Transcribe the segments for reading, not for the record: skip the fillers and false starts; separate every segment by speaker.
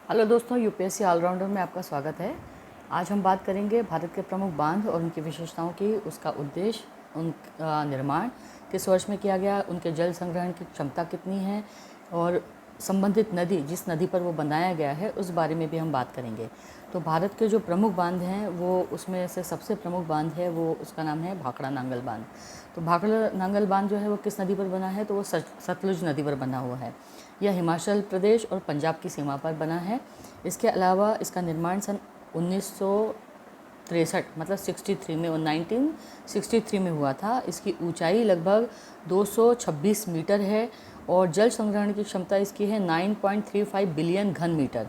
Speaker 1: Hello दोस्तों, UPSC allrounder में आपका स्वागत है। आज हम बात करेंगे भारत के प्रमुख बांध और उनकी विशेषताओं की, उसका उद्देश्य, उनका निर्माण किस वर्ष में किया गया, उनके जल संग्रहण की क्षमता कितनी है और संबंधित नदी, जिस नदी पर वो बनाया गया है, उस बारे में भी हम बात करेंगे। तो भारत के जो प्रमुख बांध हैं वो, उसमें से सबसे प्रमुख बांध है वो, उसका नाम है भाखड़ा नांगल बांध। तो भाखड़ा नांगल बांध जो है वो किस नदी पर बना है, तो वो सतलुज नदी पर बना हुआ है। यह हिमाचल प्रदेश और पंजाब की सीमा पर बना है। इसके अलावा इसका निर्माण सन 1963 मतलब 63 में, 1963 में हुआ था। इसकी ऊंचाई लगभग 226 मीटर है और जल संग्रहण की क्षमता इसकी है 9.35 बिलियन घन मीटर।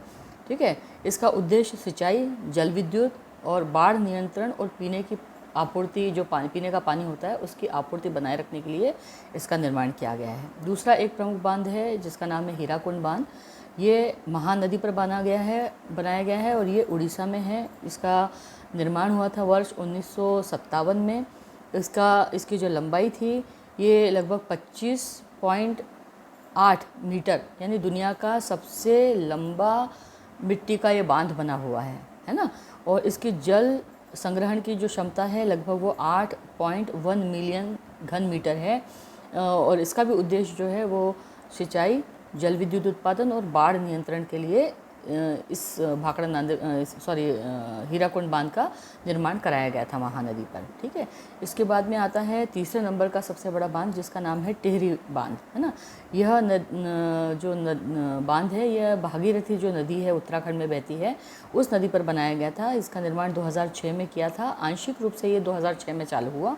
Speaker 1: ठीक है। इसका उद्देश्य सिंचाई, जल विद्युत और बाढ़ नियंत्रण और पीने की आपूर्ति, जो पीने का पानी होता है उसकी आपूर्ति बनाए रखने के लिए इसका निर्माण किया गया है। दूसरा एक प्रमुख बांध है जिसका नाम है हीराकुंड बांध। ये महानदी पर बनाया गया है और ये उड़ीसा में है। इसका निर्माण हुआ था वर्ष 1957 में। इसकी जो लंबाई थी ये लगभग 25.8 मीटर, यानी दुनिया का सबसे लंबा मिट्टी का ये बांध बना हुआ है ना। और इसकी जल संग्रहण की जो क्षमता है लगभग वो 8.1 मिलियन घन मीटर है। और इसका भी उद्देश्य जो है वो सिंचाई, जल विद्युत उत्पादन और बाढ़ नियंत्रण के लिए इस हीराकुंड बांध का निर्माण कराया गया था महानदी पर। ठीक है। इसके बाद में आता है तीसरे नंबर का सबसे बड़ा बांध जिसका नाम है टिहरी बांध, है ना। यह बांध है, यह भागीरथी जो नदी है उत्तराखंड में बहती है, उस नदी पर बनाया गया था। इसका निर्माण 2006 में किया था। आंशिक रूप से ये 2006 में चालू हुआ।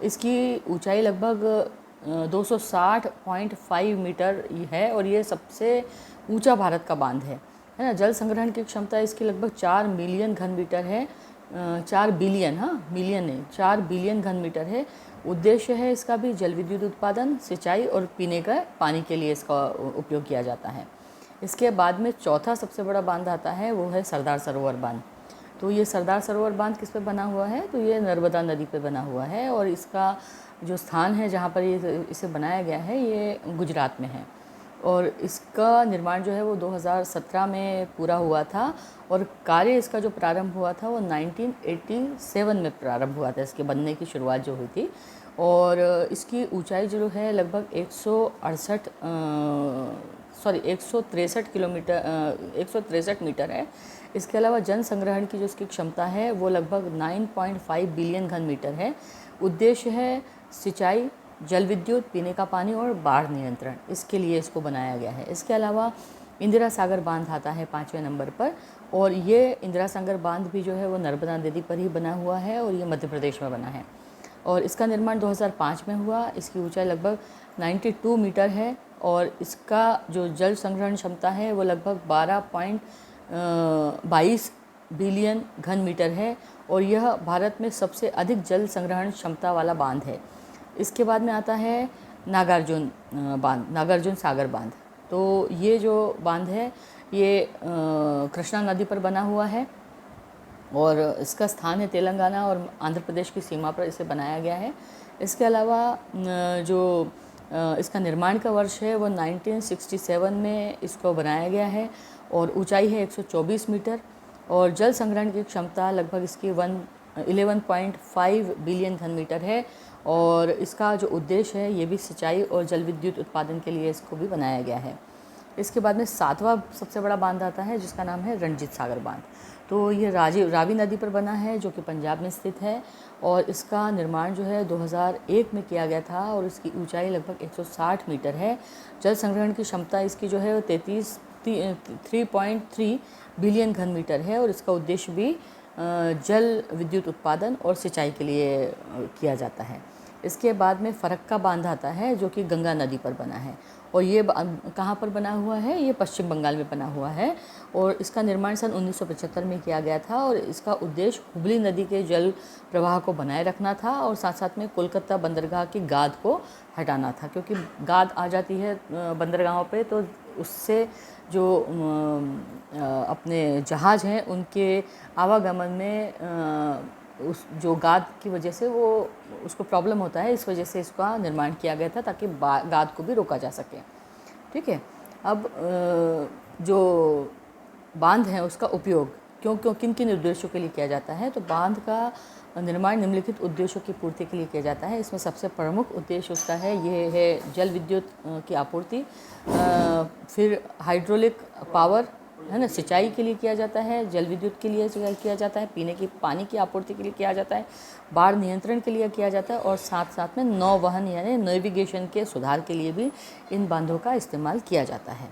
Speaker 1: इसकी ऊंचाई लगभग 260.5 मीटर है और ये सबसे ऊंचा भारत का बांध है ना। जल संग्रहण की क्षमता इसकी लगभग 4 मिलियन घन मीटर है। 4 बिलियन, हाँ मिलियन नहीं, 4 बिलियन घन मीटर है। उद्देश्य है इसका भी जल विद्युत उत्पादन, सिंचाई और पीने का पानी के लिए इसका उपयोग किया जाता है। इसके बाद में चौथा सबसे बड़ा बांध आता है, वो है सरदार सरोवर बांध। तो ये सरदार सरोवर बांध किस पे बना हुआ है, तो ये नर्मदा नदी पे बना हुआ है और इसका जो स्थान है जहाँ पर इसे बनाया गया है ये गुजरात में है। और इसका निर्माण जो है वो 2017 में पूरा हुआ था और कार्य इसका जो प्रारंभ हुआ था वो 1987 में प्रारंभ हुआ था, इसके बनने की शुरुआत जो हुई थी। और इसकी ऊंचाई जो है लगभग 163 मीटर है। इसके अलावा जल संग्रहण की जो इसकी क्षमता है वो लगभग 9.5 बिलियन घन मीटर है। उद्देश्य है सिंचाई, जल विद्युत, पीने का पानी और बाढ़ नियंत्रण, इसके लिए इसको बनाया गया है। इसके अलावा इंदिरा सागर बांध आता है 5वें नंबर पर और ये इंदिरा सागर बांध भी जो है वो नर्मदा नदी पर ही बना हुआ है और ये मध्य प्रदेश में बना है। और इसका निर्माण 2005 में हुआ। इसकी ऊंचाई लगभग 92 मीटर है और इसका जो जल संग्रहण क्षमता है वो लगभग 12.22 बिलियन घन मीटर है और यह भारत में सबसे अधिक जल संग्रहण क्षमता वाला बांध है। इसके बाद में आता है नागार्जुन बांध, नागार्जुन सागर बांध। तो ये जो बांध है ये कृष्णा नदी पर बना हुआ है और इसका स्थान है तेलंगाना और आंध्र प्रदेश की सीमा पर इसे बनाया गया है। इसके अलावा जो इसका निर्माण का वर्ष है वो 1967 में इसको बनाया गया है और ऊंचाई है 124 मीटर और जल संग्रहण की क्षमता लगभग इसकी 11.5 बिलियन घन मीटर है। और इसका जो उद्देश्य है ये भी सिंचाई और जल विद्युत उत्पादन के लिए इसको भी बनाया गया है। इसके बाद में सातवां सबसे बड़ा बांध आता है जिसका नाम है रणजीत सागर बांध। तो ये रावी नदी पर बना है जो कि पंजाब में स्थित है और इसका निर्माण जो है 2001 में किया गया था और इसकी ऊंचाई लगभग 160 मीटर है। जल संग्रहण की क्षमता इसकी जो है वो 3.3 बिलियन घन मीटर है और इसका उद्देश्य भी जल विद्युत उत्पादन और सिंचाई के लिए किया जाता है। इसके बाद में फरक्का बांध आता है जो कि गंगा नदी पर बना है और ये कहाँ पर बना हुआ है, ये पश्चिम बंगाल में बना हुआ है और इसका निर्माण सन 1975 में किया गया था और इसका उद्देश्य हुगली नदी के जल प्रवाह को बनाए रखना था और साथ साथ में कोलकाता बंदरगाह की गाद को हटाना था, क्योंकि गाद आ जाती है बंदरगाहों पे तो उससे जो अपने जहाज़ हैं उनके आवागमन में उस जो गाद की वजह से वो उसको प्रॉब्लम होता है, इस वजह से इसका निर्माण किया गया था ताकि गाद को भी रोका जा सके। ठीक है। अब जो बांध है उसका उपयोग क्यों क्यों किन किन उद्देश्यों के लिए किया जाता है। तो बांध का निर्माण निम्नलिखित उद्देश्यों की पूर्ति के लिए किया जाता है। इसमें सबसे प्रमुख उद्देश्य उसका है ये है जल विद्युत की आपूर्ति, फिर हाइड्रोलिक पावर है ना, सिंचाई के लिए किया जाता है, जल विद्युत के लिए किया जाता है, पीने की पानी की आपूर्ति के लिए किया जाता है, बाढ़ नियंत्रण के लिए किया जाता है और साथ साथ में नौवहन यानी नेविगेशन के सुधार के लिए भी इन बांधों का इस्तेमाल किया जाता है।